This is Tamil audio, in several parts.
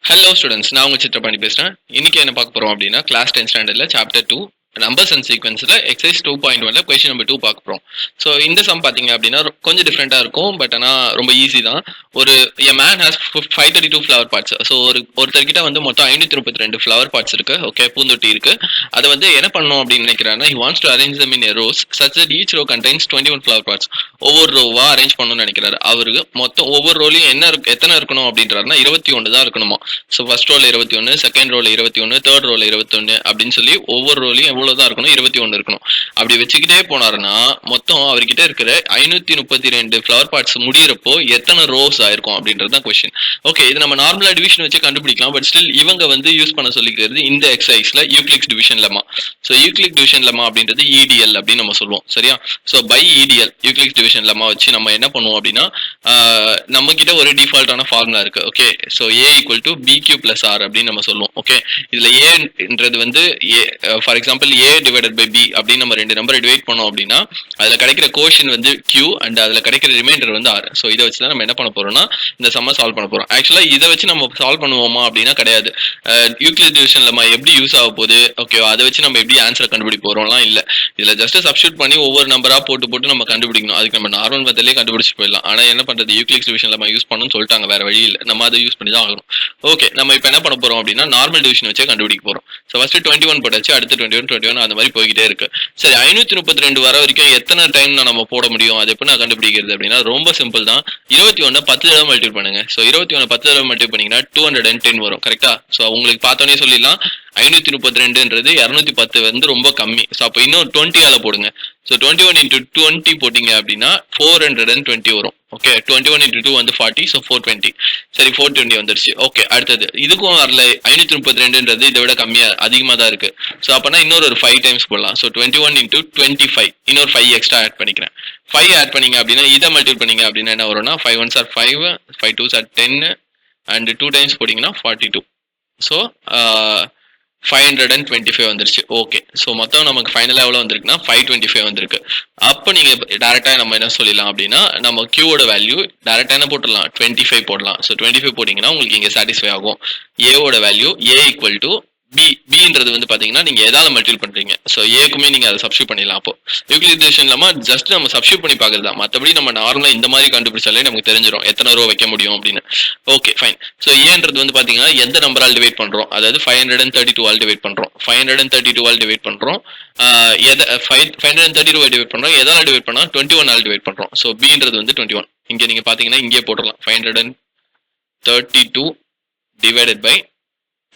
ஹலோ ஸ்டூடெண்ட்ஸ், நான் உங்கள் சித்திரபாணி பேசுகிறேன். இன்றைக்கி என்ன பார்க்க போகிறோம் அப்படின்னா கிளாஸ் 10 ஸ்டாண்டர்டில் சாப்டர் 2 நம்பர்ஸ் அண்ட் சீக்வன்ஸில் எக்ஸசைஸ் 2.1 கொஸ்டின் நம்பர் 2 பார்க்க போகிறோம். ஸோ இந்த சம் பார்த்தீங்க அப்படின்னா கொஞ்சம் டிஃப்ரெண்ட்டாக இருக்கும், பட் ஆனால் ரொம்ப ஈஸி தான். ஒரு a man has 532 flower parts. So ஒருத்தர்கிட்ட வந்து மொத்தம் 532 ஃப்ளவர் பார்ட்ஸ் இருக்கு. ஓகே, பூந்தொட்டி இருக்கு. அதை வந்து என்ன பண்ணணும் அப்படின்னு நினைக்கிறாருன்னா, he wants to arrange them in a rows such that each row contains 21 flower parts. ஒவ்வொரு ரோவா அரேஞ்ச் பண்ணணும்னு நினைக்கிறாரு. அவருக்கு மொத்தம் ஒவ்வொரு ரோலையும் எத்தனை இருக்கணும் அப்படின்றாருன்னா 21 தான் இருக்கணுமா. ஸோ ஃபர்ஸ்ட் ரோல 21, செகண்ட் ரோல 21, தேர்ட் ரோல 21 அப்படின்னு சொல்லி ஒவ்வொரு ரோலையும் எவ்வளவுதான் இருக்கணும், 21 இருக்கணும். அப்படி வச்சுக்கிட்டே போனாருன்னா மொத்தம் அவர்கிட்ட இருக்கிற 532 ஃபிளவர் பார்ட்ஸ் முடியறப்போ எத்தனை ரோஸ் ஆயிருக்கும் அப்படின்றது தான் கொஸ்டின். ஓகே, இது நம்ம நார்மலா டிவிஷன் வச்சு கண்டுபிடிக்கலாம், பட் ஸ்டில் இவங்க வந்து யூஸ் பண்ண சொல்லிக்கிறது இந்த எக்ஸசைஸ்ல Euclid's division lemma. So Euclid division lemma அப்படின்றது EDL அப்படின்னு நம்ம சொல்லுவோம், சரியா? So by EDL Euclid's division lemma வச்சு நம்ம என்ன பண்ணுவோம் அப்படின்னா, நம்ம கிட்ட ஒரு டிஃபால்ட்டான ஃபார்முலா இருக்கு. Okay, so A equal to BQ plus R அப்படின்னு நம்ம சொல்லுவோம். ஓகே, இதுல ஏன்றது வந்து for example A divided by B அப்படின்னு நம்ம ரெண்டு நம்பரை டிவைட் பண்ணோம் அப்படின்னா அதுல கிடைக்கிற கோஷன் வந்து Q அண்ட் அதுல கிடைக்கிற ரிமைண்டர் வந்து R. ஸோ இதை வச்சு தான் நம்ம என்ன பண்ண போறோம்னா இந்த சம்ம சால்வ் பண்ண போறோம். ஆக்சுவலா இதை வச்சு நம்ம சால்வ் பண்ணுவோமா அப்படின்னா கிடையாது. யூக்ளிட் டிவிஷன் நம்ம எப்படி யூஸ் ஆக போகுது, ஓகே, அதை வச்சு நம்ம எப்படி ஆன்சரை கண்டுபிடிக்க போறோம்லாம் இல்ல. இதுல ஜஸ்ட் சப்ஸ்டியூட் பண்ணி ஒவ்வொரு நம்பரா போட்டு நம்ம கண்டுபிடிக்கணும். அதுக்கு நம்ம நார்மல் மெத்தட்லயே கண்டுபிடிச்சு போயிடலாம். ஆனா என்ன பண்றது, யூக்ளிட் டிவிஷன் நம்ம யூஸ் பண்ணணும்னு சொல்லிட்டாங்க, வேற வழி இல்லை, நம்ம அதை யூஸ் பண்ணி தான் ஆகணும். ஓகே, நம்ம இப்போ என்ன பண்ண போறோம் அப்படின்னா நார்மல் டிவிஷன் வச்சே கண்டுபிடிக்க போறோம். ஸோ ஃபர்ஸ்ட் 21 போட்டாச்சு, அடுத்து 21 அந்த மாதிரி போய்கிட்டே இருக்கு. சரி, 532 வர வரைக்கும் எத்தனை டைம் நம்ம போட முடியும், அது எப்படி நான் கண்டுபிடிக்கிறது அப்படின்னா ரொம்ப சிம்பிள் தான். 21 10 தடவை மல்டிபிள் பண்ணுங்க. ஸோ 21 10 தடவை மல்டிபிள் பண்ணீங்கன்னா 210 வரும், கரெக்டா? ஸோ உங்களுக்கு பார்த்தோன்னே சொல்லிடலாம் 532ன்றது 210 வந்து ரொம்ப கம்மி. ஸோ அப்போ இன்னும் 20 ஆல போடுங்க. ஸோ 21 into 20 போட்டீங்க அப்படின்னா 420 வரும். ஓகே, 21 into 2 வந்து 40, ஸோ 420. சரி, 420 வந்துருச்சு. ஓகே, அடுத்தது இதுக்கும் வரல. 532ன்றது இதை விட கம்மியா அதிகமாக தான் இருக்கு. ஸோ அப்போனா இன்னொரு 5 டைம்ஸ் போடலாம். ஸோ 21 into 25, இன்னொரு 5 எக்ஸ்ட்ரா ஆட் பண்ணிக்கிறேன். 5 ஆட் பண்ணீங்க அப்படின்னா இதை மல்டிபிள் பண்ணீங்க அப்படின்னா என்ன வரும்னா 5 1s are 5, 5 2s are 10 and 2 times போட்டீங்கன்னா 42. ஸோ 525 வந்துருச்சு. ஓகே, ஸோ மொத்தம் நமக்கு ஃபைனலாக எவ்வளோ வந்திருக்குன்னா 525 வந்திருக்கு. அப்போ நீங்கள் டேரெக்டாக நம்ம என்ன சொல்லிடலாம் அப்படின்னா நம்ம கியூவோட வேல்யூ டேரெக்டாக என்ன போட்டுடலாம், 25 போடலாம். ஸோ 25 போட்டிங்கன்னா உங்களுக்கு இங்கே சாட்டிஸ்ஃபை ஆகும். ஏவோட வேல்யூ A ஈக்குவல் டு பின்றது வந்து பாத்தீங்கன்னா நீங்க எதால மல்டிபிள் பண்றீங்க. ஸோ ஏக்குமே நீங்க அதை சப்ஸ்டியூட் பண்ணிடலாம். அப்போ யூக்ளிட் டிவிஷன் இல்லாம ஜஸ்ட் நம்ம சப்ஸ்டியூட் பண்ணி பார்க்கறது. மற்றபடி நம்ம நார்மலா இந்த மாதிரி கண்டுபிடிச்சாலே நமக்கு தெரிஞ்சிடும் எத்தனை ரோ வைக்க முடியும் அப்படின்னு. Okay, fine. ஸோ ஏன்றது வந்து பாத்தீங்கன்னா எந்த நம்பரால் டிவைட் பண்றோம், அதாவது 532 ஆல் டிவைட் பண்றோம். 532 ஆல் டிவைட் பண்றோம். 532 டிவைட் பண்றோம். எதால டிவைட் பண்ணா 21 ஆல் டிவைட் பண்றோம். ஸோ பின்றது வந்து 21. இங்க நீங்க பாத்தீங்கன்னா இங்கே போட்டுடலாம் 532 டிவைடட் பை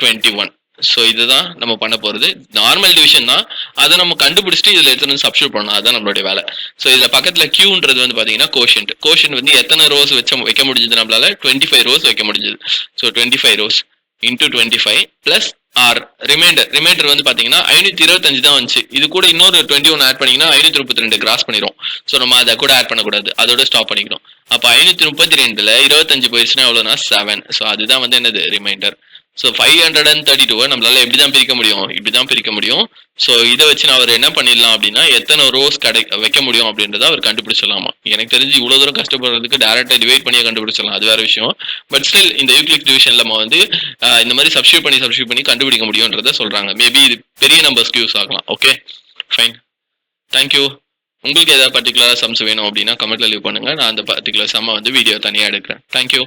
21. ஸோ இதுதான் நம்ம பண்ண போறது. நார்மல் டிவிஷன் தான், அதை நம்ம கண்டுபிடிச்சிட்டு இதுல எத்தனை சப்ஸ்டியூட் பண்ணணும், அதுதான் நம்மளுடைய வேலை. ஸோ இதுல பக்கத்துல கியூன்றது வந்து பாத்தீங்கன்னா கோஷன்ட் வந்து எத்தனை ரோஸ் வைக்க முடிஞ்சது நம்மளால 25 ரோஸ் வைக்க முடிஞ்சது. So 25 rows into 25 plus r remainder வந்து பாத்தீங்கன்னா 525 தான் வந்துச்சு. இது கூட இன்னொரு 21 ஆட் பண்ணீங்கன்னா 532 கிராஸ் பண்ணிடும். ஸோ நம்ம அதை கூட ஆட் பண்ணக்கூடாது, அதோட ஸ்டாப் பண்ணிக்கணும். அப்போ 532ல 25 போயிடுச்சுன்னா எவ்வளோனா 7. ஸோ அதுதான் வந்து என்னது ரிமைண்டர். ஸோ 532 நம்மளால எப்படிதான் பிரிக்க முடியும், இப்படிதான் பிரிக்க முடியும். ஸோ இதை வச்சு நான் அவர் என்ன பண்ணிடலாம் அப்படின்னா எத்தனை ரோஸ் வைக்க முடியும் அப்படின்றத அவர் கண்டுபிடிச்சிடலாமா. எனக்கு தெரிஞ்சு இவ்வளவு தூரம் கஷ்டப்படுறதுக்கு டேரக்டா டிவைட் பண்ணியே கண்டுபிடிச்சிடலாம், அது வேற விஷயம். பட் ஸ்டில் இந்த யூக்ளிட் டிவிஷன்ல நம்ம வந்து இந்த மாதிரி சப்ஸ்டியூட் பண்ணி கண்டுபிடிக்க முடியும்ன்றத சொல்றாங்க. மேபி இது பெரிய நம்பர்ஸ்க்கு யூஸ் ஆகலாம். Okay, fine, thank you. உங்களுக்கு ஏதாவது பர்டிகுலரா சம்ஸ் வேணும் அப்படின்னா கமெண்ட்ல லீவ் பண்ணுங்க. நான் அந்த பர்டிகுலர் சம்மை வந்து வீடியோ தனியாக எடுக்கிறேன். தேங்க்யூ.